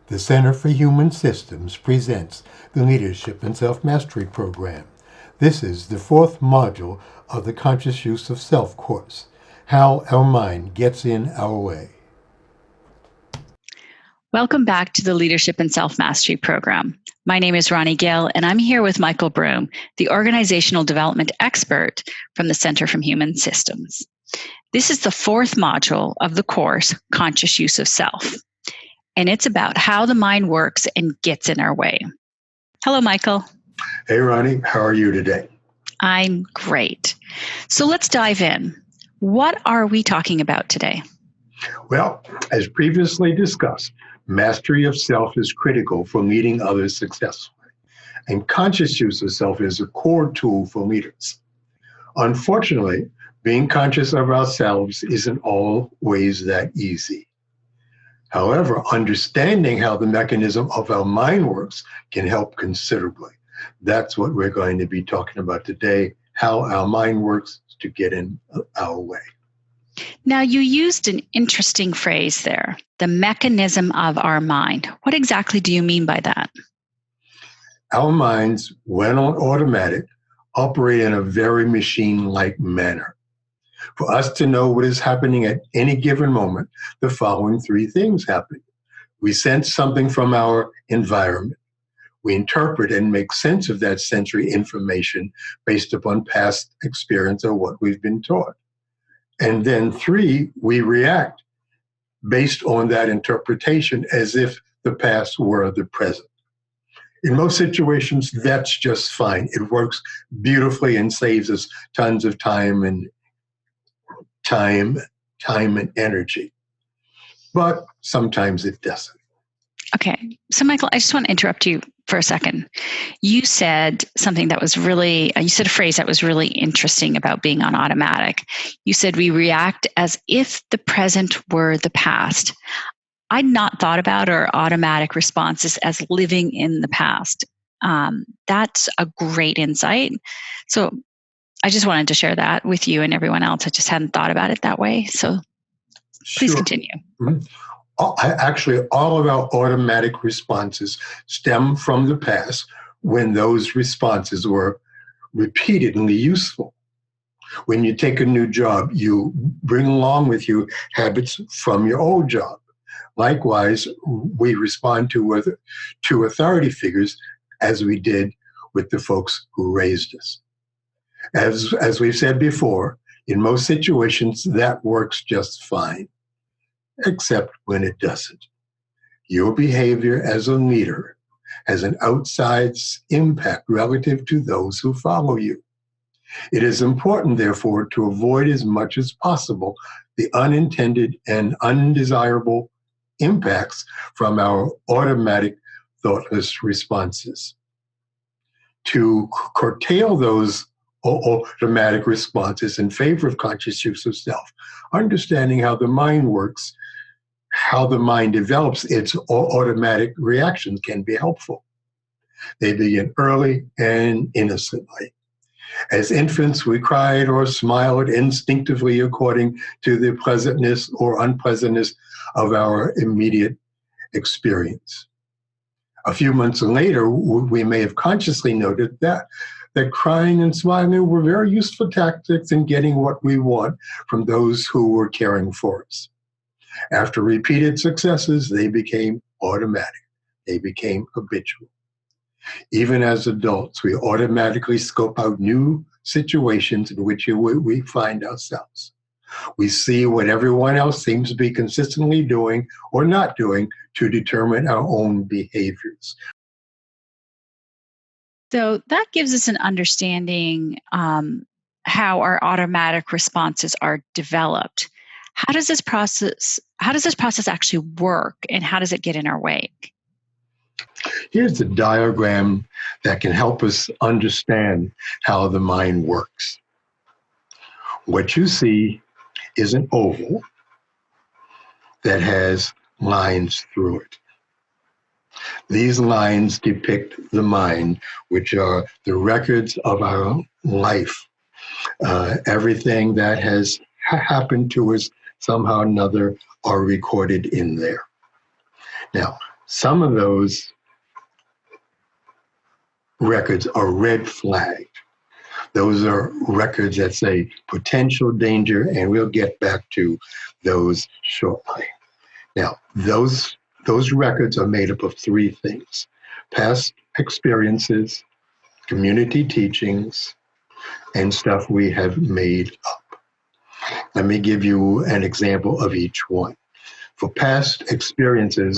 The Center for Human Systems presents the Leadership and Self-Mastery Program. This is the fourth module of the Conscious Use of Self course, How Our Mind Gets in Our Way. Welcome back to the Leadership and Self-Mastery Program. My name is Ronnie Gill, and I'm here with Michael Broom, the organizational development expert from the Center for Human Systems. This is the fourth module of the course, Conscious Use of Self, and it's about how the mind works and gets in our way. Hello, Michael. Hey, Ronnie. How are you today? I'm great. So let's dive in. What are we talking about today? Well, as previously discussed, mastery of self is critical for leading others successfully, and conscious use of self is a core tool for leaders. Unfortunately, being conscious of ourselves isn't always that easy. However, understanding how the mechanism of our mind works can help considerably. That's what we're going to be talking about today, how our mind works to get in our way. Now, you used an interesting phrase there, the mechanism of our mind. What exactly do you mean by that? Our minds, when on automatic, operate in a very machine-like manner. For us to know what is happening at any given moment, the following three things happen. We sense something from our environment. We interpret and make sense of that sensory information based upon past experience or what we've been taught. And then three, we react based on that interpretation as if the past were the present. In most situations, that's just fine. It works beautifully and saves us tons of time and energy. But sometimes it doesn't. Okay. So, Michael, I just want to interrupt you for a second. You said something that was you said a phrase that was really interesting about being on automatic. You said we react as if the present were the past. I'd not thought about our automatic responses as living in the past. That's a great insight. So I just wanted to share that with you and everyone else. I just hadn't thought about it that way. So please continue. Mm-hmm. Actually, all of our automatic responses stem from the past when those responses were repeatedly useful. When you take a new job, you bring along with you habits from your old job. Likewise, we respond to authority figures as we did with the folks who raised us. As we've said before, in most situations, that works just fine, except when it doesn't. Your behavior as a leader has an outside impact relative to those who follow you. It is important, therefore, to avoid as much as possible the unintended and undesirable impacts from our automatic, thoughtless responses. To curtail those automatic responses in favor of conscious use of self, understanding how the mind works, how the mind develops its automatic reactions can be helpful. They begin early and innocently. As infants, we cried or smiled instinctively according to the pleasantness or unpleasantness of our immediate experience. A few months later, we may have consciously noted that crying and smiling were very useful tactics in getting what we want from those who were caring for us. After repeated successes, they became automatic. They became habitual. Even as adults, we automatically scope out new situations in which we find ourselves. We see what everyone else seems to be consistently doing or not doing to determine our own behaviors. So that gives us an understanding how our automatic responses are developed. How does this process actually work, and how does it get in our way? Here's a diagram that can help us understand how the mind works. What you see is an oval that has lines through it. These lines depict the mind, which are the records of our life. Everything that has happened to us somehow or another are recorded in there. Now, some of those records are red flagged. Those are records that say potential danger, and we'll get back to those shortly. Now, those records are made up of three things: past experiences, community teachings, and stuff we have made up. Let me give you an example of each one. For past experiences,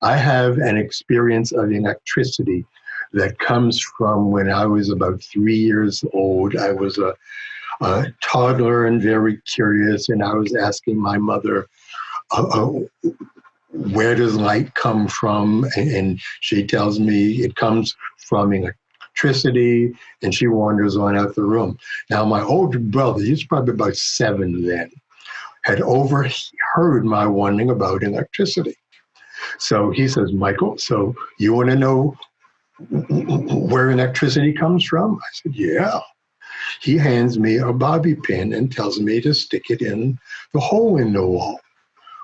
I have an experience of electricity that comes from when I was about 3 years old. I was a toddler and very curious, and I was asking my mother, where does light come from? And she tells me it comes from electricity, and she wanders on out the room. Now, my older brother, he's probably about 7 then, had overheard my wondering about electricity. So he says, Michael, so you want to know where electricity comes from? I said, yeah. He hands me a bobby pin and tells me to stick it in the hole in the wall,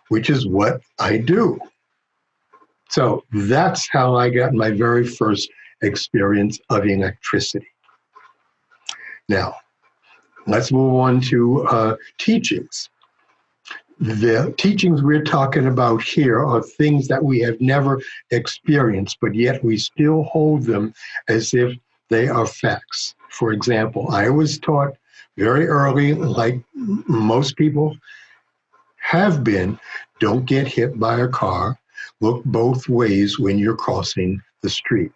which is what I do. So that's how I got my very first experience of electricity. Now, let's move on to teachings. The teachings we're talking about here are things that we have never experienced, but yet we still hold them as if they are facts. For example, I was taught very early, like most people have been, don't get hit by a car, look both ways when you're crossing the street.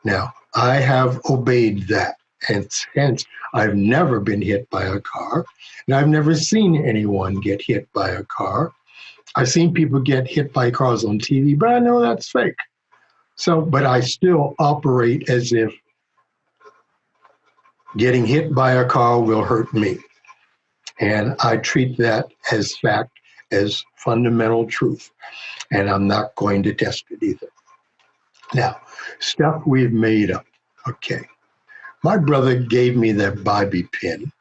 Now, I have obeyed that, and hence I've never been hit by a car, and I've never seen anyone get hit by a car. I've seen people get hit by cars on TV, but I know that's fake. So, but I still operate as if getting hit by a car will hurt me. And I treat that as fact, as fundamental truth. And I'm not going to test it either. Now, stuff we've made up. Okay. My brother gave me that bobby pin.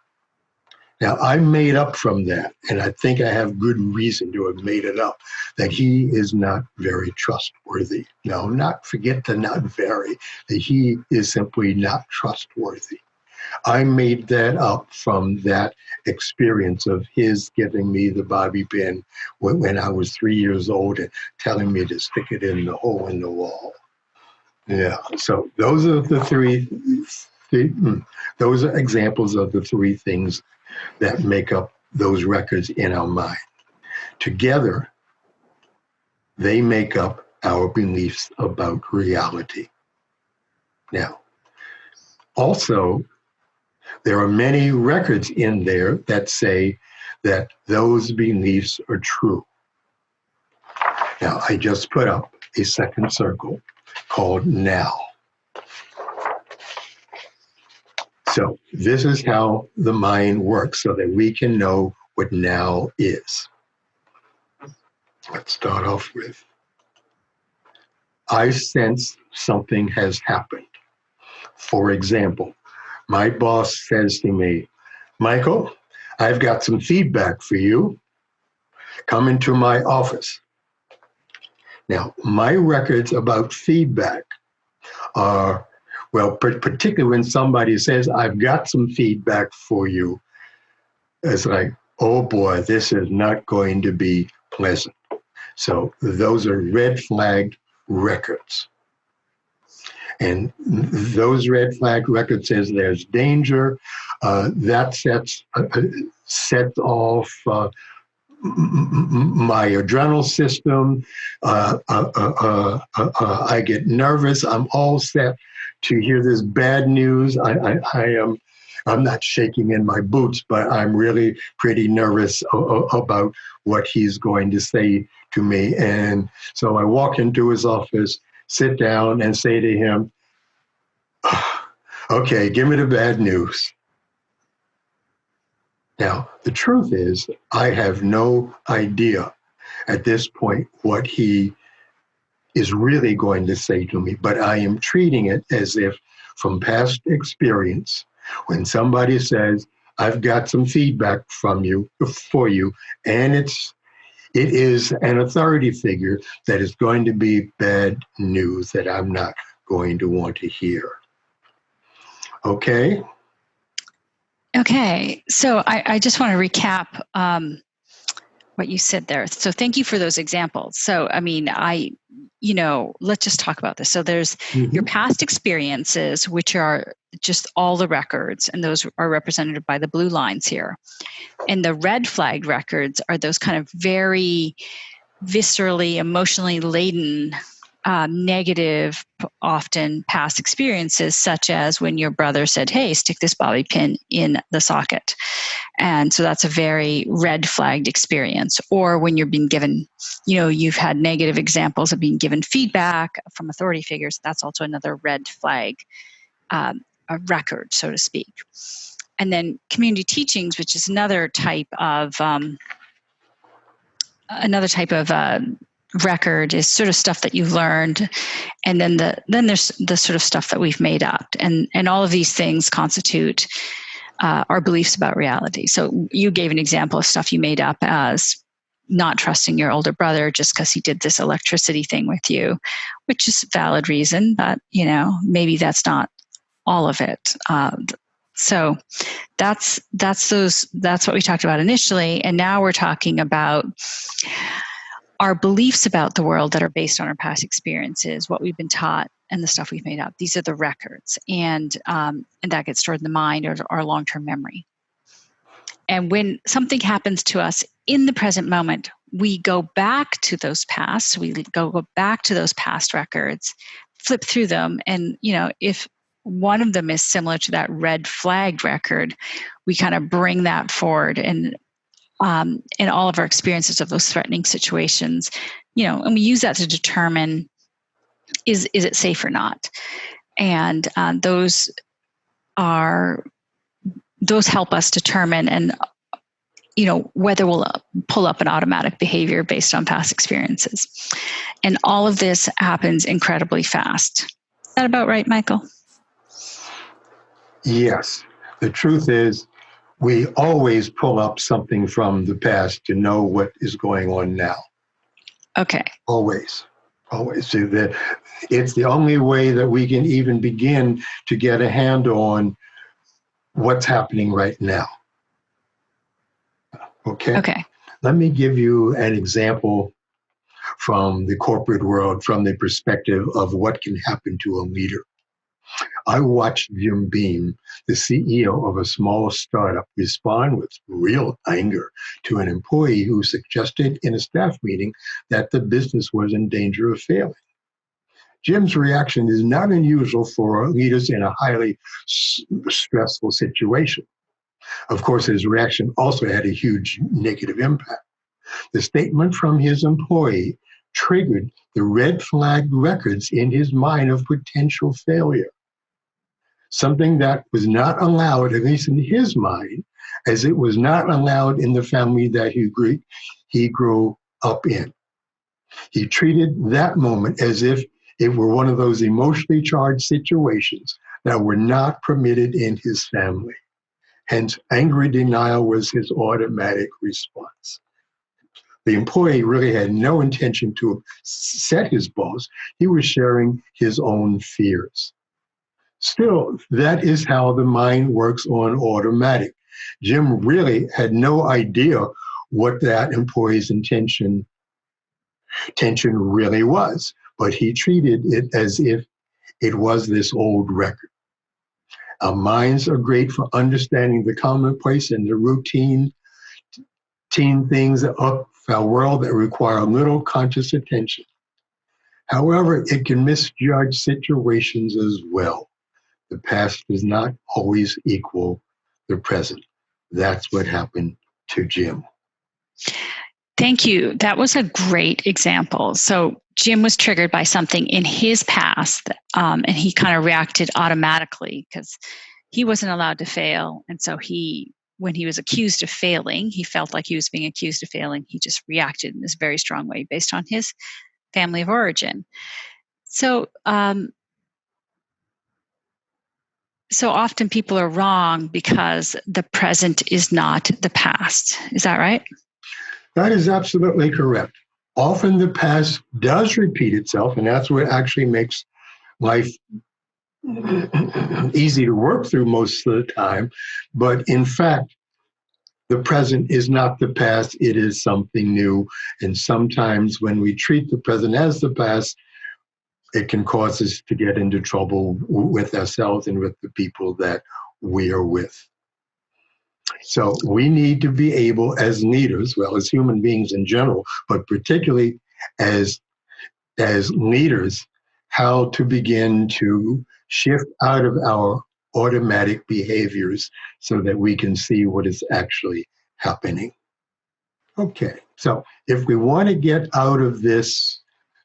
Now, I made up from that, and I think I have good reason to have made it up, that he is not very trustworthy. No, not forget the not very, that he is simply not trustworthy. I made that up from that experience of his giving me the bobby pin when I was 3 years old and telling me to stick it in the hole in the wall. Yeah, so those are those are examples of the three things that make up those records in our mind. Together, they make up our beliefs about reality. Now, also, there are many records in there that say that those beliefs are true. Now, I just put up a second circle called now. So this is how the mind works so that we can know what now is. Let's start off with, I sense something has happened. For example, my boss says to me, Michael, I've got some feedback for you. Come into my office. Now, my records about feedback are, well, particularly when somebody says, I've got some feedback for you, it's like, oh boy, this is not going to be pleasant. So those are red flagged records. And those red flag records says there's danger. That sets off my adrenal system. I get nervous. I'm all set to hear this bad news. I'm not shaking in my boots, but I'm really pretty nervous about what he's going to say to me. And so I walk into his office, sit down, and say to him, okay, give me the bad news. Now, the truth is, I have no idea at this point what he is really going to say to me, but I am treating it as if from past experience, when somebody says, I've got some feedback for you, and It is an authority figure that is going to be bad news that I'm not going to want to hear. Okay? Okay. So I just want to recap what you said there. So thank you for those examples. So, I mean, let's just talk about this. So there's your past experiences, which are just all the records, and those are represented by the blue lines here. And the red flagged records are those kind of very viscerally, emotionally laden, negative, often past experiences, such as when your brother said, "Hey, stick this bobby pin in the socket." And so that's a very red flagged experience. Or when you're being given, you've had negative examples of being given feedback from authority figures. That's also another red flag, a record, so to speak. And then community teachings, which is another type of record, is sort of stuff that you've learned, and then there's the sort of stuff that we've made up, and all of these things constitute our beliefs about reality. So you gave an example of stuff you made up as not trusting your older brother just because he did this electricity thing with you, which is a valid reason, but maybe that's not all of it. So that's what we talked about initially, and now we're talking about our beliefs about the world that are based on our past experiences, what we've been taught, and the stuff we've made up. These are the records, and that gets stored in the mind or our long-term memory. And when something happens to us in the present moment, we go back to those past. We go back to those past records, flip through them, and if one of them is similar to that red flagged record, we kind of bring that forward and in all of our experiences of those threatening situations, and we use that to determine is it safe or not, and those help us determine and whether we'll pull up an automatic behavior based on past experiences. And all of this happens incredibly fast. Is that about right, Michael? Yes. The truth is, we always pull up something from the past to know what is going on now. Okay. Always. So it's the only way that we can even begin to get a handle on what's happening right now. Okay. Let me give you an example from the corporate world, from the perspective of what can happen to a leader. I watched Jim Beam, the CEO of a small startup, respond with real anger to an employee who suggested in a staff meeting that the business was in danger of failing. Jim's reaction is not unusual for leaders in a highly stressful situation. Of course, his reaction also had a huge negative impact. The statement from his employee triggered the red flag records in his mind of potential failure. Something that was not allowed, at least in his mind, as it was not allowed in the family that he grew up in. He treated that moment as if it were one of those emotionally charged situations that were not permitted in his family. Hence, angry denial was his automatic response. The employee really had no intention to upset his boss. He was sharing his own fears. Still, that is how the mind works on automatic. Jim really had no idea what that employee's intention really was, but he treated it as if it was this old record. Our minds are great for understanding the commonplace and the routine things of our world that require little conscious attention. However, it can misjudge situations as well. The past does not always equal the present. That's what happened to Jim. Thank you. That was a great example. So Jim was triggered by something in his past, and he kind of reacted automatically because he wasn't allowed to fail. And so when he was accused of failing, he felt like he was being accused of failing. He just reacted in this very strong way based on his family of origin. So, so often people are wrong because the present is not the past. Is that right? That is absolutely correct. Often the past does repeat itself, and that's what actually makes life easy to work through most of the time. But in fact, the present is not the past, it is something new. And sometimes when we treat the present as the past, it can cause us to get into trouble with ourselves and with the people that we are with. So we need to be able, as leaders, well, as human beings in general, but particularly as leaders, how to begin to shift out of our automatic behaviors so that we can see what is actually happening. Okay, so if we want to get out of this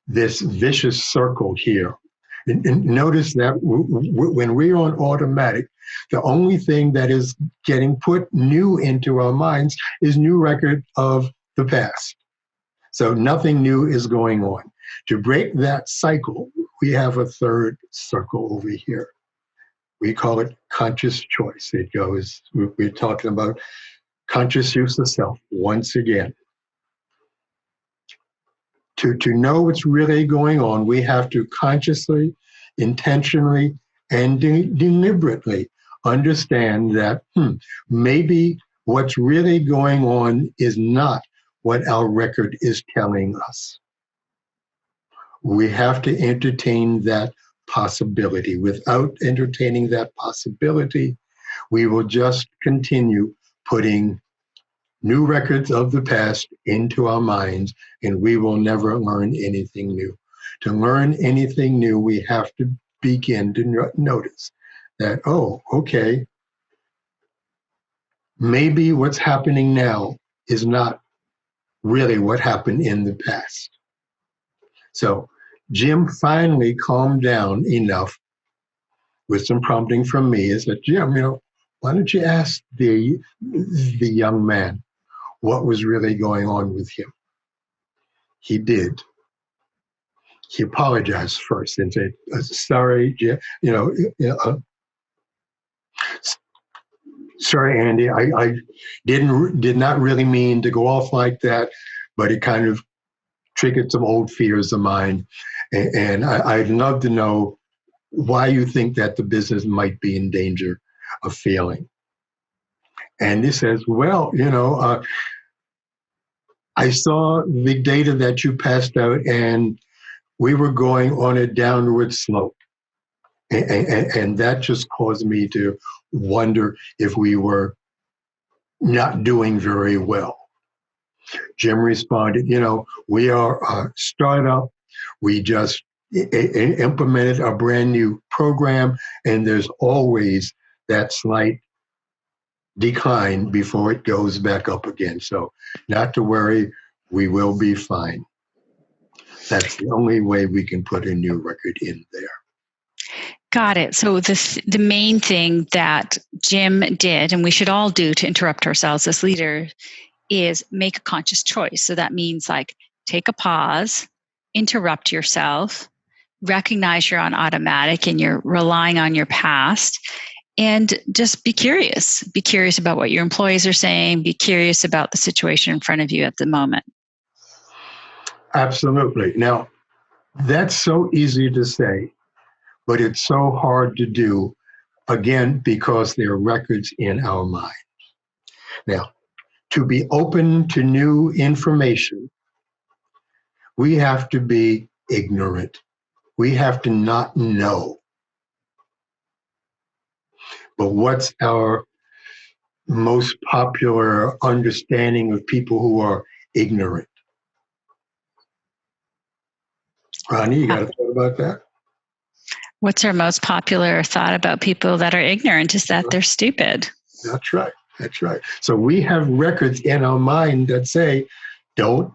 vicious circle here, and notice that when we're on automatic, the only thing that is getting put new into our minds is new record of the past. So nothing new is going on. To break that cycle, we have a third circle over here. We call it conscious choice. It goes, we're talking about conscious use of self once again. To know what's really going on, we have to consciously, intentionally, and deliberately understand that maybe what's really going on is not what our record is telling us. We have to entertain that possibility. Without entertaining that possibility, we will just continue putting new records of the past into our minds, and we will never learn anything new. To learn anything new, we have to begin to notice that, oh, okay, maybe what's happening now is not really what happened in the past. So Jim finally calmed down enough with some prompting from me. Is that, Jim, why don't you ask the young man what was really going on with him? He did. He apologized first and said, "Sorry, Jim. Sorry, Andy. I did not really mean to go off like that, but it kind of triggered some old fears of mine, and I'd love to know why you think that the business might be in danger of failing." And he says, "Well, I saw the data that you passed out, and we were going on a downward slope. And that just caused me to wonder if we were not doing very well." Jim responded, "We are a startup. We just implemented a brand new program, and there's always that slight decline before it goes back up again. So not to worry, we will be fine." That's the only way we can put a new record in there. Got it. So the main thing that Jim did, and we should all do to interrupt ourselves as leaders, is make a conscious choice. So that means like take a pause, interrupt yourself, recognize you're on automatic and you're relying on your past, and just be curious. Be curious about what your employees are saying. Be curious about the situation in front of you at the moment. Absolutely. Now, that's so easy to say, but it's so hard to do, again, because there are records in our mind. Now, to be open to new information, we have to be ignorant. We have to not know. But what's our most popular understanding of people who are ignorant? Ronnie, you got a thought about that? What's our most popular thought about people that are ignorant is that they're stupid. That's right. That's right. So we have records in our mind that say, do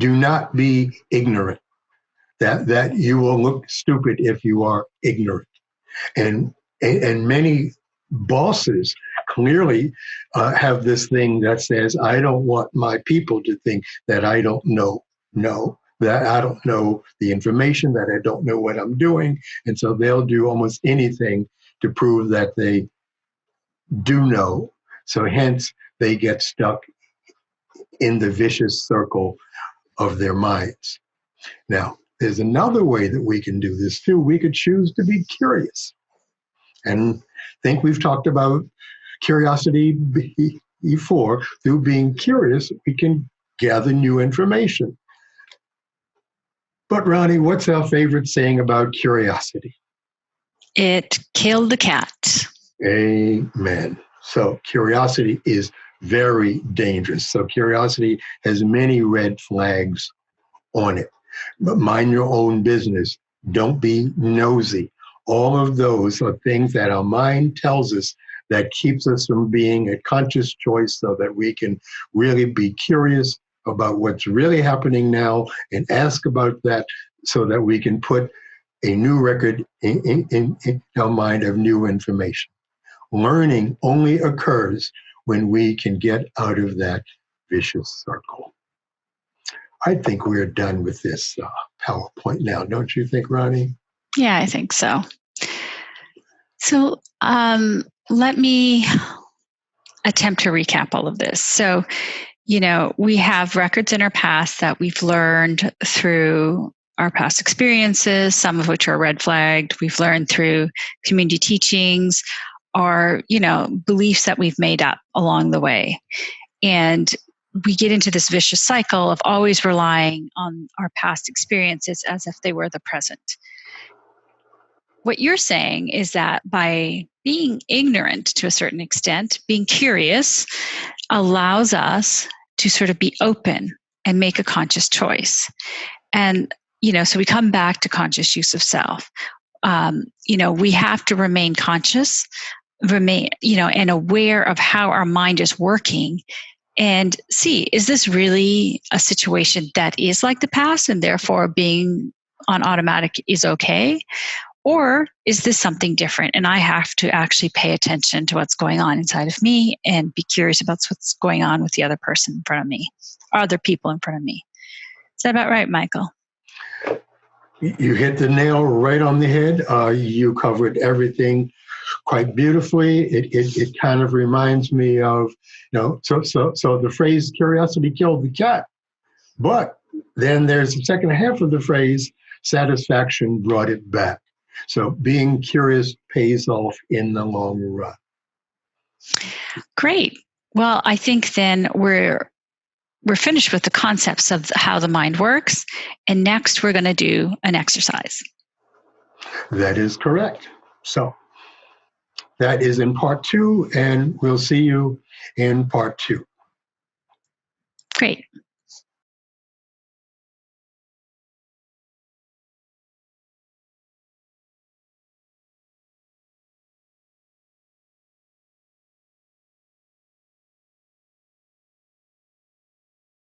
not be ignorant. That you will look stupid if you are ignorant. And many bosses clearly have this thing that says, I don't want my people to think that I don't know, that I don't know the information, that I don't know what I'm doing. And so they'll do almost anything to prove that they do know. So hence they get stuck in the vicious circle of their minds. Now, there's another way that we can do this too. We could choose to be curious. And I think we've talked about curiosity before. Through being curious, we can gather new information. But Ronnie, what's our favorite saying about curiosity? It killed the cat. Amen. So curiosity is very dangerous. So curiosity has many red flags on it. But mind your own business. Don't be nosy. All of those are things that our mind tells us that keeps us from being a conscious choice, so that we can really be curious about what's really happening now and ask about that, so that we can put a new record in our mind of new information. Learning only occurs when we can get out of that vicious circle. I think we're done with this PowerPoint now, don't you think, Ronnie? Yeah, I think so. So let me attempt to recap all of this. So, we have records in our past that we've learned through our past experiences, some of which are red flagged. We've learned through community teachings, or, beliefs that we've made up along the way. And we get into this vicious cycle of always relying on our past experiences as if they were the present. What you're saying is that by being ignorant to a certain extent, being curious allows us to sort of be open and make a conscious choice. And, so we come back to conscious use of self. We have to remain conscious, and aware of how our mind is working, and see, is this really a situation that is like the past and therefore being on automatic is okay? Or is this something different? And I have to actually pay attention to what's going on inside of me and be curious about what's going on with the other person in front of me, or other people in front of me. Is that about right, Michael? You hit the nail right on the head. You covered everything quite beautifully. It kind of reminds me of, so the phrase curiosity killed the cat. But then there's the second half of the phrase, satisfaction brought it back. So being curious pays off in the long run. Great. Well, I think then we're finished with the concepts of how the mind works. And next we're going to do an exercise. That is correct. So that is in part 2, and we'll see you in part 2. Great.